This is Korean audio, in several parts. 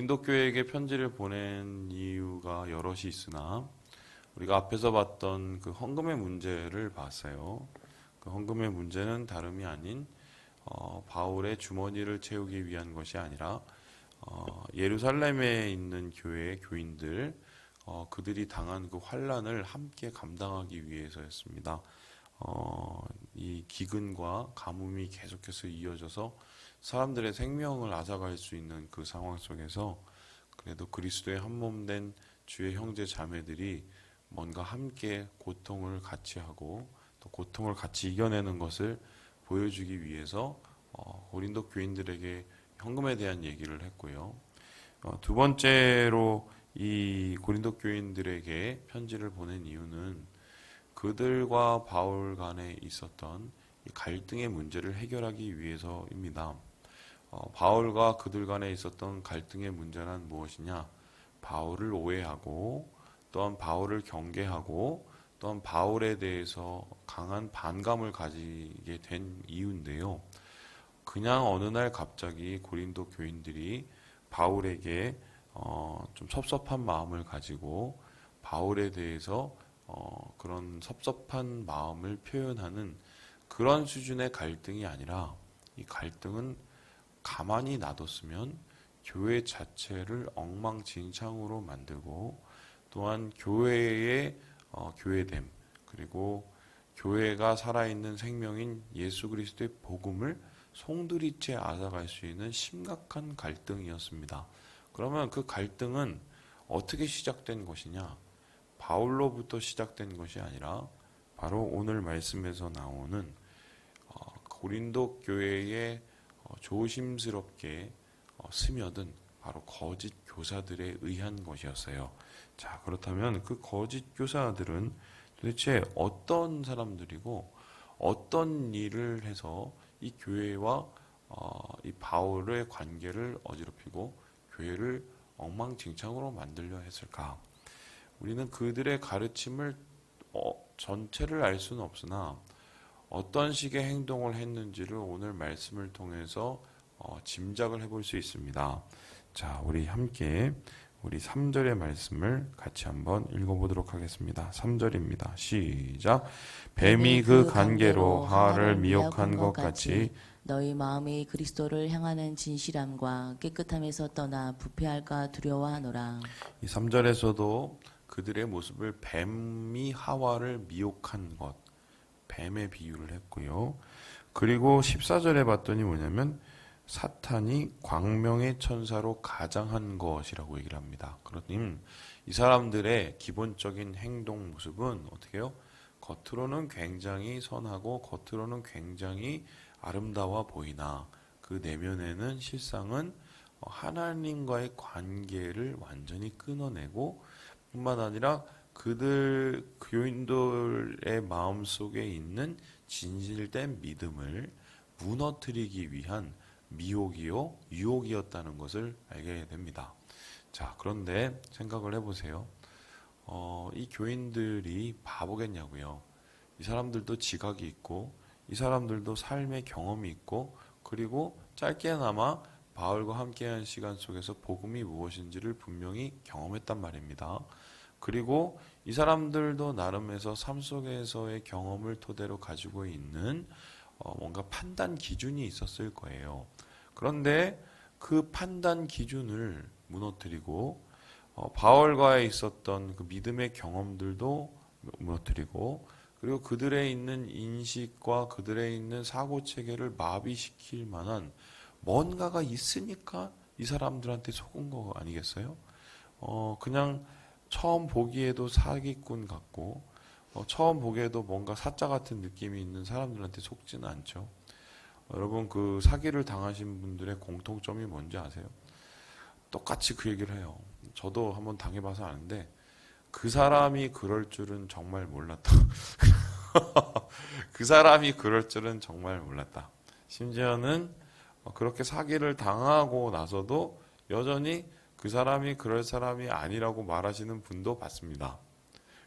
고린도 교회에게 편지를 보낸 이유가 여럿이 있으나 우리가 앞에서 봤던 그 헌금의 문제를 봤어요. 그 헌금의 문제는 다름이 아닌 바울의 주머니를 채우기 위한 것이 아니라 예루살렘에 있는 교회의 교인들 그들이 당한 그 환난을 함께 감당하기 위해서였습니다. 이 기근과 가뭄이 계속해서 이어져서 사람들의 생명을 앗아갈 수 있는 그 상황 속에서 그래도 그리스도의 한 몸 된 주의 형제 자매들이 뭔가 함께 고통을 같이 하고 또 고통을 같이 이겨내는 것을 보여주기 위해서 고린도 교인들에게 헌금에 대한 얘기를 했고요. 두 번째로 이 고린도 교인들에게 편지를 보낸 이유는 그들과 바울 간에 있었던 이 갈등의 문제를 해결하기 위해서입니다. 바울과 그들 간에 있었던 갈등의 문제는 무엇이냐? 바울을 오해하고 또한 바울을 경계하고 또한 바울에 대해서 강한 반감을 가지게 된 이유인데요. 그냥 어느 날 갑자기 고린도 교인들이 바울에게 좀 섭섭한 마음을 가지고 바울에 대해서 그런 섭섭한 마음을 표현하는 그런 수준의 갈등이 아니라 이 갈등은 가만히 놔뒀으면 교회 자체를 엉망진창으로 만들고 또한 교회의 교회됨 그리고 교회가 살아있는 생명인 예수 그리스도의 복음을 송두리째 앗아갈 수 있는 심각한 갈등이었습니다. 그러면 그 갈등은 어떻게 시작된 것이냐? 바울로부터 시작된 것이 아니라 바로 오늘 말씀에서 나오는 고린도 교회의 조심스럽게 스며든 바로 거짓 교사들에 의한 것이었어요. 자, 그렇다면 그 거짓 교사들은 도대체 어떤 사람들이고 어떤 일을 해서 이 교회와 이 바울의 관계를 어지럽히고 교회를 엉망진창으로 만들려 했을까? 우리는 그들의 가르침을 전체를 알 수는 없으나 어떤 식의 행동을 했는지를 오늘 말씀을 통해서 짐작을 해볼 수 있습니다. 자, 우리 함께 우리 3절의 말씀을 같이 한번 읽어보도록 하겠습니다. 3절입니다. 시작. 뱀이 그 간계로 하와를 미혹한 것 같이 너희 마음이 그리스도를 향하는 진실함과 깨끗함에서 떠나 부패할까 두려워하노라. 이 3절에서도 그들의 모습을 뱀이 하와를 미혹한 것, 뱀의 비유를 했고요. 그리고 14절에 봤더니 뭐냐면 사탄이 광명의 천사로 가장한 것이라고 얘기를 합니다. 그러니 이 사람들의 기본적인 행동 모습은 어떻게 해요? 겉으로는 굉장히 선하고 겉으로는 굉장히 아름다워 보이나 그 내면에는 실상은 하나님과의 관계를 완전히 끊어내고 뿐만 아니라 그들 교인들의 마음속에 있는 진실된 믿음을 무너뜨리기 위한 미혹이요 유혹이었다는 것을 알게 됩니다. 자, 그런데 생각을 해보세요. 이 교인들이 바보겠냐고요. 이 사람들도 지각이 있고 이 사람들도 삶의 경험이 있고 그리고 짧게나마 바울과 함께한 시간 속에서 복음이 무엇인지를 분명히 경험했단 말입니다. 그리고 이 사람들도 나름에서 삶 속에서의 경험을 토대로 가지고 있는 뭔가 판단 기준이 있었을 거예요. 그런데 그 판단 기준을 무너뜨리고 바울과에 있었던 그 믿음의 경험들도 무너뜨리고 그리고 그들의 있는 인식과 그들의 있는 사고 체계를 마비시킬 만한 뭔가가 있으니까 이 사람들한테 속은 거 아니겠어요? 그냥 처음 보기에도 사기꾼 같고 처음 보기에도 뭔가 사자 같은 느낌이 있는 사람들한테 속지는 않죠. 여러분 그 사기를 당하신 분들의 공통점이 뭔지 아세요? 똑같이 그 얘기를 해요. 저도 한번 당해봐서 아는데 그 사람이 그럴 줄은 정말 몰랐다. 그 사람이 그럴 줄은 정말 몰랐다. 심지어는 그렇게 사기를 당하고 나서도 여전히 그 사람이 그럴 사람이 아니라고 말하시는 분도 봤습니다.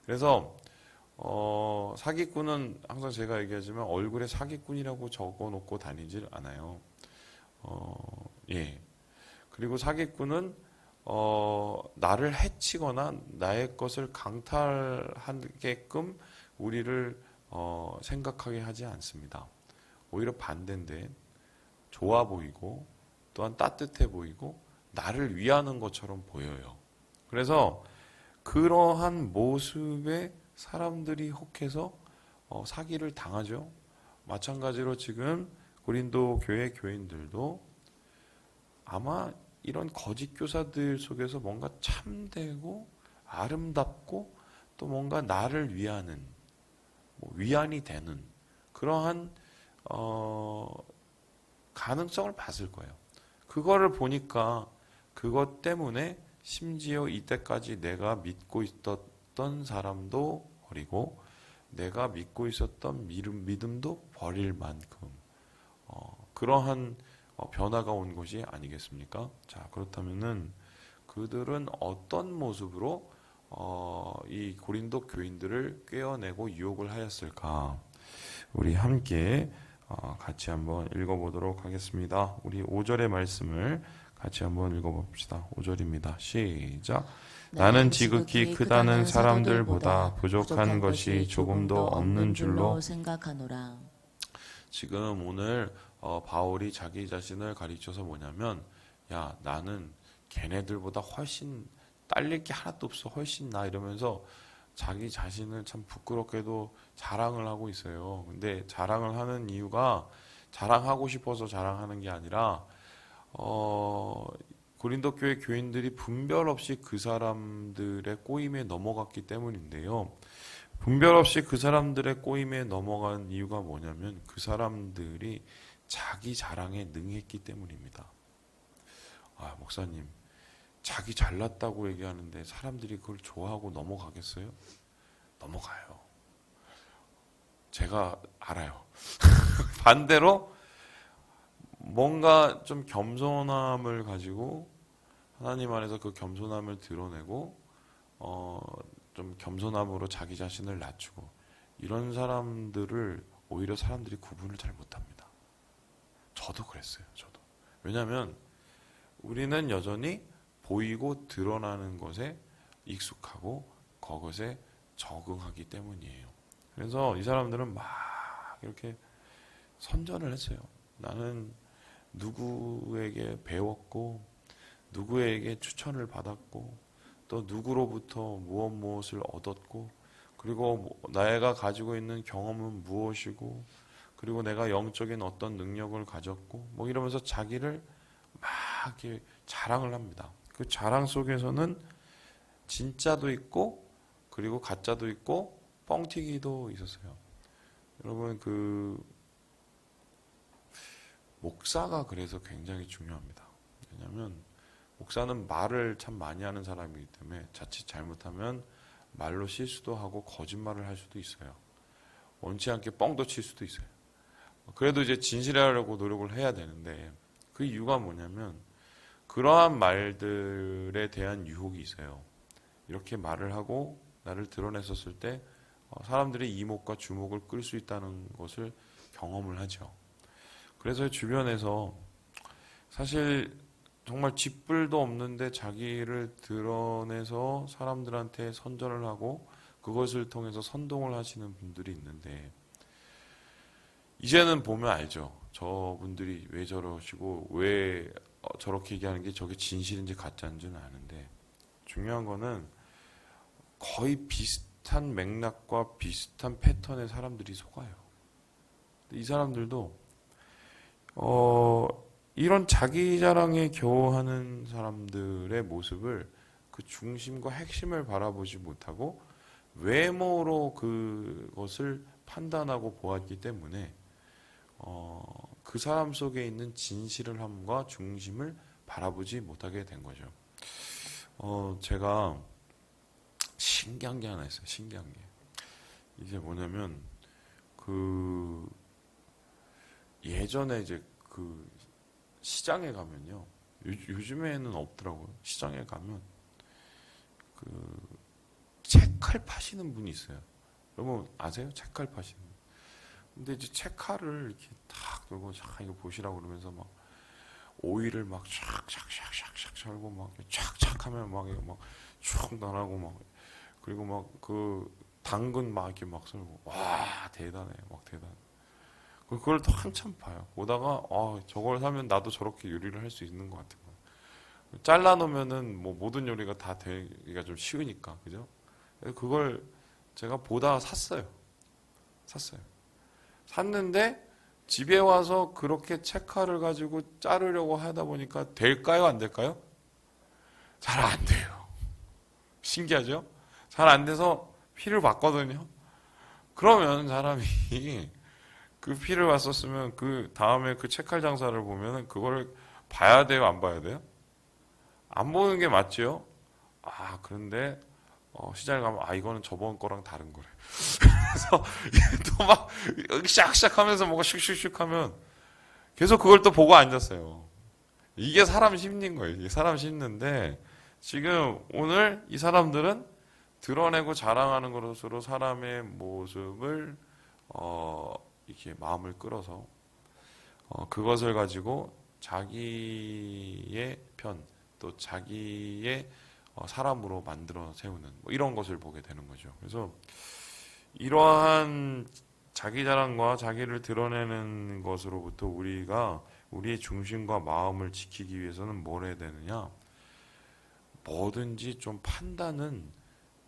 그래서 사기꾼은 항상 제가 얘기하지만 얼굴에 사기꾼이라고 적어놓고 다니질 않아요. 예. 그리고 사기꾼은 나를 해치거나 나의 것을 강탈하게끔 우리를 생각하게 하지 않습니다. 오히려 반대인데 좋아 보이고 또한 따뜻해 보이고 나를 위하는 것처럼 보여요. 그래서 그러한 모습에 사람들이 혹해서 사기를 당하죠. 마찬가지로 지금 고린도 교회 교인들도 아마 이런 거짓 교사들 속에서 뭔가 참되고 아름답고 또 뭔가 나를 위하는 위안이 되는 그러한 가능성을 봤을 거예요. 그거를 보니까 그것 때문에 심지어 이때까지 내가 믿고 있었던 사람도 버리고 내가 믿고 있었던 믿음도 버릴 만큼 그러한 변화가 온 것이 아니겠습니까? 자, 그렇다면은 그들은 어떤 모습으로 이 고린도 교인들을 꿰어내고 유혹을 하였을까? 우리 함께 같이 한번 읽어보도록 하겠습니다. 우리 5절의 말씀을 같이 한번 읽어봅시다. 5절입니다. 시작. 나는 지극히 크다는 사람들보다 부족한 것이 조금도 없는 줄로 생각하노라. 지금 오늘 바울이 자기 자신을 가리켜서 뭐냐면 야 나는 걔네들보다 훨씬 딸릴 게 하나도 없어 훨씬 나 이러면서 자기 자신을 참 부끄럽게도 자랑을 하고 있어요. 근데 자랑을 하는 이유가 자랑하고 싶어서 자랑하는 게 아니라 고린도 교회 교인들이 분별 없이 그 사람들의 꼬임에 넘어갔기 때문인데요. 분별 없이 그 사람들의 꼬임에 넘어간 이유가 뭐냐면 그 사람들이 자기 자랑에 능했기 때문입니다. 아, 목사님, 자기 잘났다고 얘기하는데 사람들이 그걸 좋아하고 넘어가겠어요? 넘어가요. 제가 알아요. 반대로 뭔가 좀 겸손함을 가지고 하나님 안에서 그 겸손함을 드러내고 좀 겸손함으로 자기 자신을 낮추고 이런 사람들을 오히려 사람들이 구분을 잘 못합니다. 저도 그랬어요. 저도. 왜냐하면 우리는 여전히 보이고 드러나는 것에 익숙하고 그것에 적응하기 때문이에요. 그래서 이 사람들은 막 이렇게 선전을 했어요. 나는 누구에게 배웠고 누구에게 추천을 받았고 또 누구로부터 무엇을 얻었고 그리고 내가 가지고 있는 경험은 무엇이고 그리고 내가 영적인 어떤 능력을 가졌고 뭐 이러면서 자기를 막 이렇게 자랑을 합니다. 그 자랑 속에서는 진짜도 있고 그리고 가짜도 있고 뻥튀기도 있었어요. 여러분 그 목사가 그래서 굉장히 중요합니다. 왜냐하면 목사는 말을 참 많이 하는 사람이기 때문에 자칫 잘못하면 말로 실수도 하고 거짓말을 할 수도 있어요. 원치 않게 뻥도 칠 수도 있어요. 그래도 이제 진실하려고 노력을 해야 되는데 그 이유가 뭐냐면 그러한 말들에 대한 유혹이 있어요. 이렇게 말을 하고 나를 드러냈었을 때 사람들의 이목과 주목을 끌 수 있다는 것을 경험을 하죠. 그래서 주변에서 사실 정말 쥐뿔도 없는데 자기를 드러내서 사람들한테 선전을 하고 그것을 통해서 선동을 하시는 분들이 있는데 이제는 보면 알죠. 저분들이 왜 저러시고 왜 저렇게 얘기하는 게 저게 진실인지 가짜인지는 아는데 중요한 거는 거의 비슷한 맥락과 비슷한 패턴의 사람들이 속아요. 이 사람들도 이런 자기 자랑에 겨워하는 사람들의 모습을 그 중심과 핵심을 바라보지 못하고 외모로 그것을 판단하고 보았기 때문에 그 사람 속에 있는 진실함과 중심을 바라보지 못하게 된 거죠. 제가 신기한 게 하나 있어요. 신기한 게 이제 뭐냐면 그 예전에 이제 그 시장에 가면요. 요즘에는 없더라고요. 시장에 가면 그 책칼 파시는 분이 있어요. 여러분 아세요? 책칼 파시는 분. 근데 이제 책칼을 이렇게 탁 들고 자 이거 보시라고 그러면서 막 오일을 막 샥샥샥샥샥 찰고 막 촥촥 하면 막 이거 막쭉 나가고 막 그리고 막 그 당근 막 이렇게 막 썰고 와 대단해 막 대단. 그걸 또 한참 봐요. 보다가 저걸 사면 나도 저렇게 요리를 할 수 있는 것 같은 거. 잘라 놓으면은 뭐 모든 요리가 다 되기가 좀 쉬우니까 그죠? 그걸 제가 보다가 샀어요. 샀는데 집에 와서 그렇게 채칼을 가지고 자르려고 하다 보니까 될까요? 안 될까요? 잘 안 돼요. 신기하죠? 잘 안 돼서 피를 봤거든요. 그러면 사람이 그 피를 봤었으면 그 다음에 그 채칼 장사를 보면은 그걸 봐야 돼요? 안 봐야 돼요? 안 보는 게 맞죠? 그런데 시장에 가면 이거는 저번 거랑 다른 거래. 그래서 또 막 샥샥 하면서 뭐가 슉슉슉 하면 계속 그걸 또 보고 앉았어요. 이게 사람 심리인 거예요. 이게 사람 심리인데 지금 오늘 이 사람들은 드러내고 자랑하는 것으로 사람의 모습을 이렇게 마음을 끌어서 그것을 가지고 자기의 편 또 자기의 사람으로 만들어 세우는 뭐 이런 것을 보게 되는 거죠. 그래서 이러한 자기 자랑과 자기를 드러내는 것으로부터 우리가 우리의 중심과 마음을 지키기 위해서는 뭘 해야 되느냐? 뭐든지 좀 판단은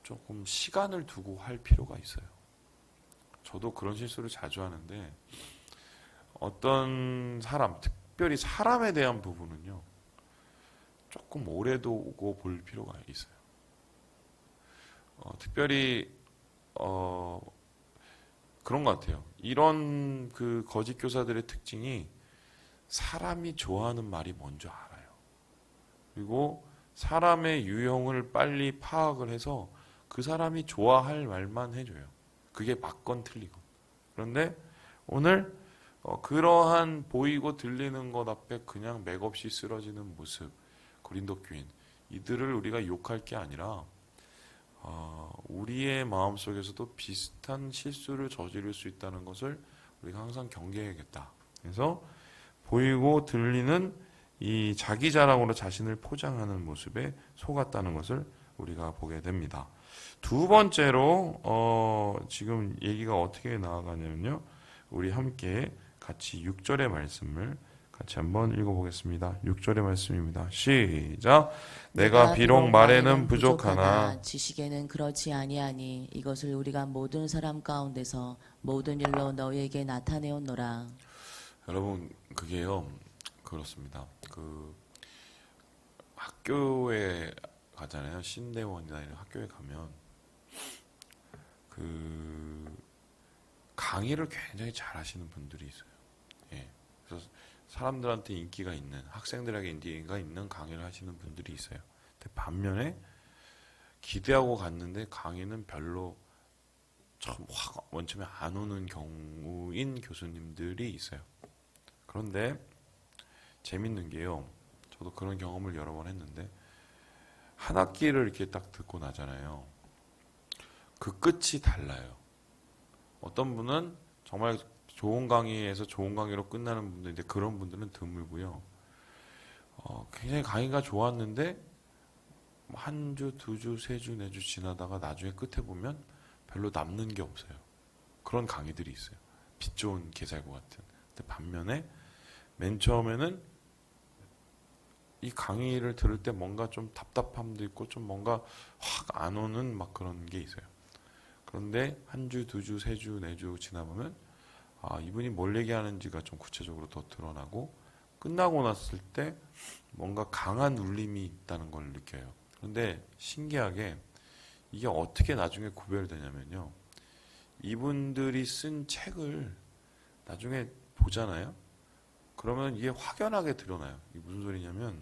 조금 시간을 두고 할 필요가 있어요. 저도 그런 실수를 자주 하는데 어떤 사람, 특별히 사람에 대한 부분은요. 조금 오래 두고 볼 필요가 있어요. 특별히 그런 것 같아요. 이런 그 거짓 교사들의 특징이 사람이 좋아하는 말이 뭔지 알아요. 그리고 사람의 유형을 빨리 파악을 해서 그 사람이 좋아할 말만 해줘요. 그게 맞건 틀리건. 그런데 오늘 그러한 보이고 들리는 것 앞에 그냥 맥없이 쓰러지는 모습, 고린도 교인, 이들을 우리가 욕할 게 아니라 우리의 마음속에서도 비슷한 실수를 저지를 수 있다는 것을 우리가 항상 경계해야겠다. 그래서 보이고 들리는 이 자기 자랑으로 자신을 포장하는 모습에 속았다는 것을 우리가 보게 됩니다. 두 번째로 지금 얘기가 어떻게 나아가냐면요. 우리 함께 같이 6절의 말씀을 같이 한번 읽어보겠습니다. 6절의 말씀입니다. 시작. 내가 비록 말에는 부족하나 지식에는 그렇지 아니하니 이것을 우리가 모든 사람 가운데서 모든 일로 너희에게 나타내었노라. 여러분 그게요 그렇습니다. 그 학교에 가잖아요. 신대원이나 이런 학교에 가면 그 강의를 굉장히 잘 하시는 분들이 있어요. 예. 그래서 사람들한테 인기가 있는 학생들에게 인기가 있는 강의를 하시는 분들이 있어요. 근데 반면에 기대하고 갔는데 강의는 별로 처음 확 원점에 안 오는 경우인 교수님들이 있어요. 그런데 재밌는 게요. 저도 그런 경험을 여러 번 했는데 한 학기를 이렇게 딱 듣고 나잖아요. 그 끝이 달라요. 어떤 분은 정말 좋은 강의에서 좋은 강의로 끝나는 분들인데 그런 분들은 드물고요. 굉장히 강의가 좋았는데 한 주, 두 주, 세 주, 네 주 지나다가 나중에 끝에 보면 별로 남는 게 없어요. 그런 강의들이 있어요. 빛 좋은 개살구 같은. 근데 반면에 맨 처음에는 이 강의를 들을 때 뭔가 좀 답답함도 있고 좀 뭔가 확 안 오는 막 그런 게 있어요. 그런데 한 주, 두 주, 세 주, 네 주 지나보면 이분이 뭘 얘기하는지가 좀 구체적으로 더 드러나고 끝나고 났을 때 뭔가 강한 울림이 있다는 걸 느껴요. 그런데 신기하게 이게 어떻게 나중에 구별되냐면요. 이분들이 쓴 책을 나중에 보잖아요. 그러면 이게 확연하게 드러나요. 이게 무슨 소리냐면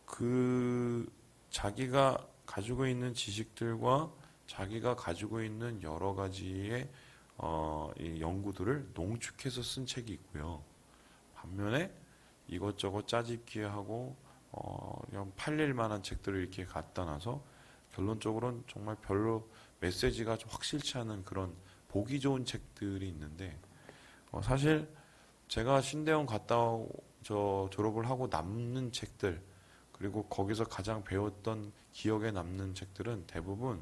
그 자기가 가지고 있는 지식들과 자기가 가지고 있는 여러 가지의 이 연구들을 농축해서 쓴 책이 있고요. 반면에 이것저것 짜집기하고 그냥 팔릴 만한 책들을 이렇게 갖다 놔서 결론적으로는 정말 별로 메시지가 좀 확실치 않은 그런 보기 좋은 책들이 있는데 사실 제가 신대원 갔다 졸업을 하고 남는 책들 그리고 거기서 가장 배웠던 기억에 남는 책들은 대부분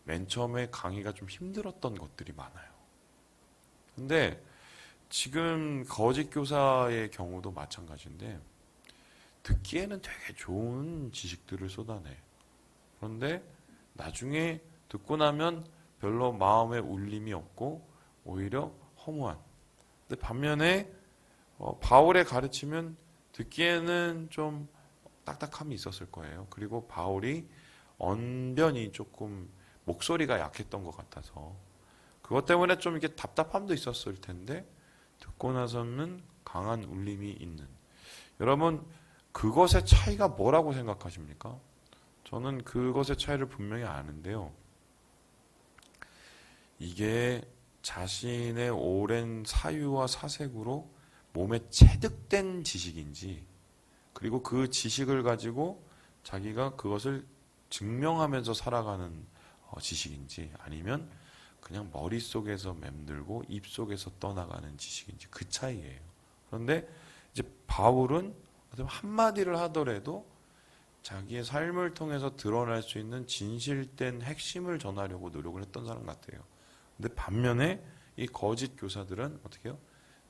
맨 처음에 강의가 좀 힘들었던 것들이 많아요. 근데 지금 거짓 교사의 경우도 마찬가지인데 듣기에는 되게 좋은 지식들을 쏟아내. 그런데 나중에 듣고 나면 별로 마음에 울림이 없고 오히려 허무한. 근데 반면에 바울의 가르치면 듣기에는 좀 딱딱함이 있었을 거예요. 그리고 바울이 언변이 조금 목소리가 약했던 것 같아서 그것 때문에 좀 이게 답답함도 있었을 텐데 듣고 나서는 강한 울림이 있는. 여러분 그것의 차이가 뭐라고 생각하십니까? 저는 그것의 차이를 분명히 아는데요. 이게 자신의 오랜 사유와 사색으로 몸에 체득된 지식인지 그리고 그 지식을 가지고 자기가 그것을 증명하면서 살아가는 지식인지 아니면 그냥 머릿속에서 맴들고 입속에서 떠나가는 지식인지 그 차이예요. 그런데 이제 바울은 한마디를 하더라도 자기의 삶을 통해서 드러날 수 있는 진실된 핵심을 전하려고 노력을 했던 사람 같아요. 근데 반면에 이 거짓 교사들은 어떻게 해요?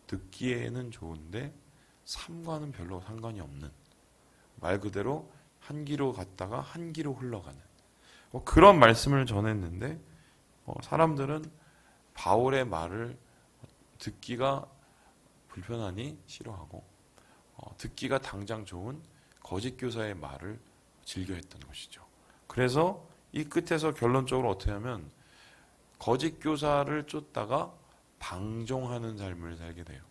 듣기에는 좋은데 삶과는 별로 상관이 없는, 말 그대로 한 귀로 갔다가 한 귀로 흘러가는 그런 말씀을 전했는데 사람들은 바울의 말을 듣기가 불편하니 싫어하고 듣기가 당장 좋은 거짓 교사의 말을 즐겨했던 것이죠. 그래서 이 끝에서 결론적으로 어떻게 하면 거짓 교사를 쫓다가 방종하는 삶을 살게 돼요.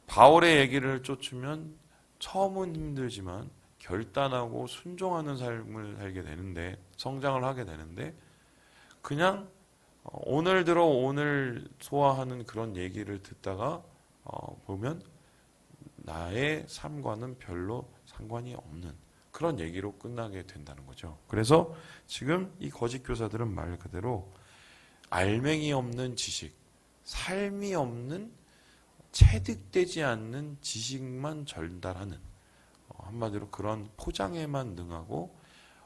바울의 얘기를 쫓으면 처음은 힘들지만 결단하고 순종하는 삶을 살게 되는데 성장을 하게 되는데 그냥 오늘 들어 오늘 소화하는 그런 얘기를 듣다가 보면 나의 삶과는 별로 상관이 없는 그런 얘기로 끝나게 된다는 거죠. 그래서 지금 이 거짓 교사들은 말 그대로 알맹이 없는 지식, 삶이 없는 체득되지 않는 지식만 전달하는 한마디로 그런 포장에만 능하고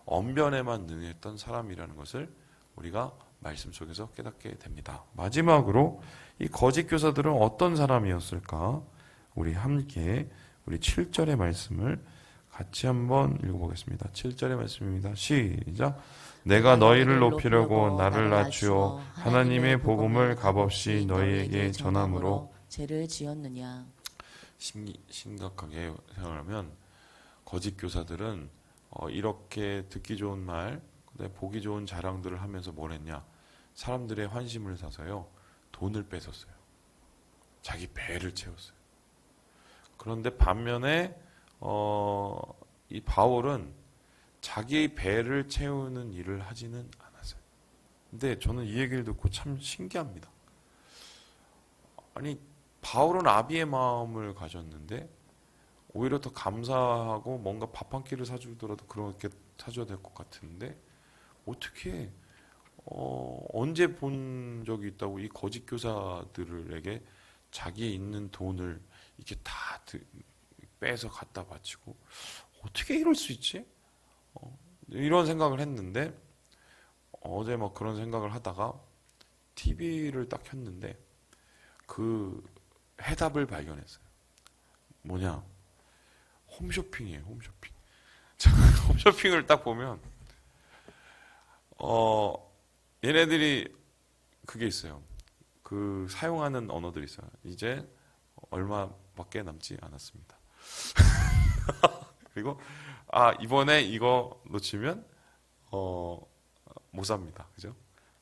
언변에만 능했던 사람이라는 것을 우리가 말씀 속에서 깨닫게 됩니다. 마지막으로 이 거짓 교사들은 어떤 사람이었을까? 우리 함께 우리 7절의 말씀을 같이 한번 읽어보겠습니다. 7절의 말씀입니다. 시작. 내가 너희를 높이려고 나를 낮추어 하나님의 복음을 값없이 너희에게 전함으로 죄를 지었느냐. 심각하게 생각하면 거짓 교사들은 이렇게 듣기 좋은 말, 보기 좋은 자랑들을 하면서 뭘 했냐? 사람들의 환심을 사서요. 돈을 뺏었어요. 자기 배를 채웠어요. 그런데 반면에 이 바울은 자기 배를 채우는 일을 하지는 않았어요. 근데 저는 이 얘기를 듣고 참 신기합니다. 아니 바울은 아비의 마음을 가졌는데 오히려 더 감사하고 뭔가 밥 한 끼를 사주더라도 그렇게 사줘야 될 것 같은데 어떻게 언제 본 적이 있다고 이 거짓 교사들에게 자기의 있는 돈을 이렇게 다 빼서 갖다 바치고 어떻게 이럴 수 있지? 이런 생각을 했는데 어제 막 그런 생각을 하다가 TV를 딱 켰는데 그 해답을 발견했어요. 뭐냐? 홈쇼핑이에요. 홈쇼핑. 홈쇼핑을 딱 보면 얘네들이 그게 있어요. 그 사용하는 언어들이 있어요. 이제 얼마밖에 남지 않았습니다. 그리고 이번에 이거 놓치면 못 삽니다. 그죠?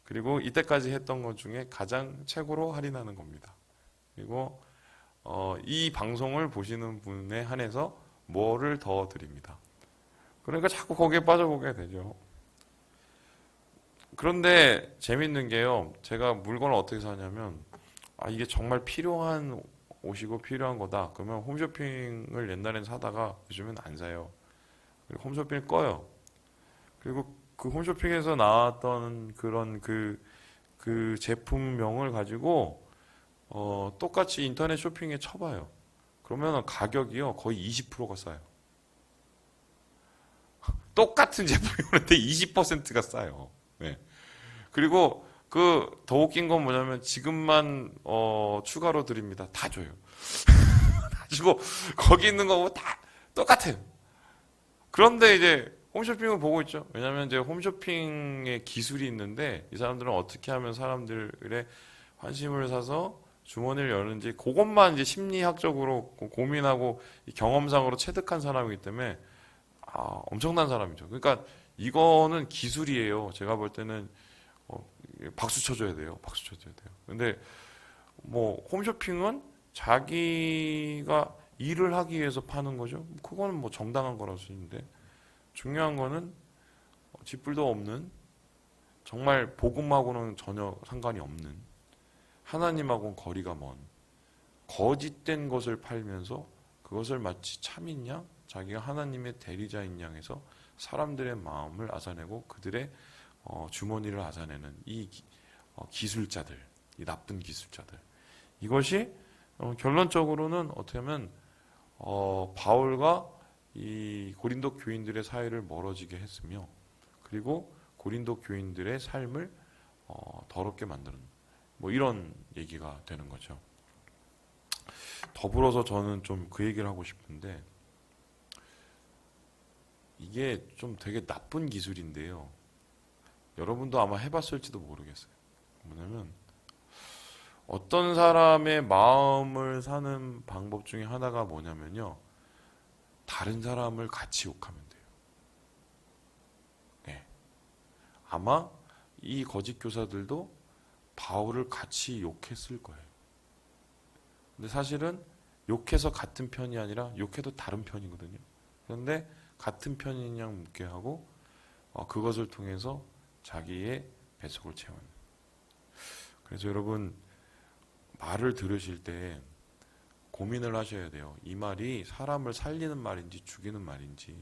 그리고 이때까지 했던 것 중에 가장 최고로 할인하는 겁니다. 그리고 이 방송을 보시는 분에 한해서 뭐를 더 드립니다. 그러니까 자꾸 거기에 빠져보게 되죠. 그런데 재밌는 게요. 제가 물건을 어떻게 사냐면 이게 정말 필요한 옷이고 필요한 거다. 그러면 홈쇼핑을 옛날엔 사다가 요즘엔 안 사요. 그리고 홈쇼핑을 꺼요. 그리고 그 홈쇼핑에서 나왔던 그런 그 제품명을 가지고 똑같이 인터넷 쇼핑에 쳐봐요. 그러면 가격이요 거의 20%가 싸요. 똑같은 제품이었는데 20%가 싸요. 네. 그리고 그 더 웃긴 건 뭐냐면 지금만 추가로 드립니다. 다 줘요. 다 주고 거기 있는 거고 다 똑같아요. 그런데 이제 홈쇼핑을 보고 있죠. 왜냐하면 이제 홈쇼핑의 기술이 있는데 이 사람들은 어떻게 하면 사람들의 환심을 사서 주머니를 여는지 그것만 이제 심리학적으로 고민하고 이 경험상으로 체득한 사람이기 때문에 엄청난 사람이죠. 그러니까 이거는 기술이에요. 제가 볼 때는 박수 쳐줘야 돼요. 박수 쳐줘야 돼요. 근데 뭐 홈쇼핑은 자기가 일을 하기 위해서 파는 거죠. 그거는 뭐 정당한 거라고 쓰는데 중요한 거는 쥐뿔도 없는 정말 복음하고는 전혀 상관이 없는 하나님하고는 거리가 먼 거짓된 것을 팔면서 그것을 마치 참이냐 자기가 하나님의 대리자인 양에서 사람들의 마음을 앗아내고 그들의 주머니를 앗아내는 이 기술자들, 이 나쁜 기술자들. 이것이 결론적으로는 어떻게 하면 바울과 이 고린도 교인들의 사이를 멀어지게 했으며 그리고 고린도 교인들의 삶을 더럽게 만드는 뭐 이런 얘기가 되는 거죠. 더불어서 저는 좀 그 얘기를 하고 싶은데 이게 좀 되게 나쁜 기술인데요. 여러분도 아마 해봤을지도 모르겠어요. 뭐냐면 어떤 사람의 마음을 사는 방법 중에 하나가 뭐냐면요. 다른 사람을 같이 욕하면 돼요. 네. 아마 이 거짓 교사들도 바울을 같이 욕했을 거예요. 근데 사실은 욕해서 같은 편이 아니라 욕해도 다른 편이거든요. 그런데 같은 편인 양 묻게 하고 그것을 통해서 자기의 배속을 채우는. 그래서 여러분 말을 들으실 때 고민을 하셔야 돼요. 이 말이 사람을 살리는 말인지 죽이는 말인지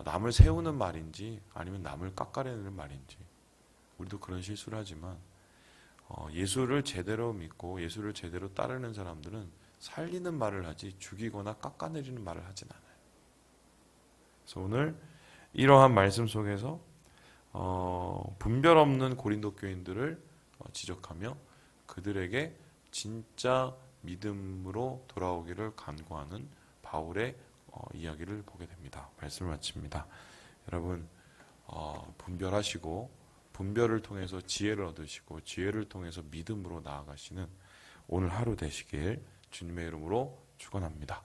남을 세우는 말인지 아니면 남을 깎아내리는 말인지. 우리도 그런 실수를 하지만 예수를 제대로 믿고 예수를 제대로 따르는 사람들은 살리는 말을 하지 죽이거나 깎아내리는 말을 하진 않아요. 그래서 오늘 이러한 말씀 속에서 분별 없는 고린도 교인들을 지적하며 그들에게 진짜 믿음으로 돌아오기를 간구하는 바울의 이야기를 보게 됩니다. 말씀을 마칩니다. 여러분 분별하시고 분별을 통해서 지혜를 얻으시고 지혜를 통해서 믿음으로 나아가시는 오늘 하루 되시길 주님의 이름으로 축원합니다.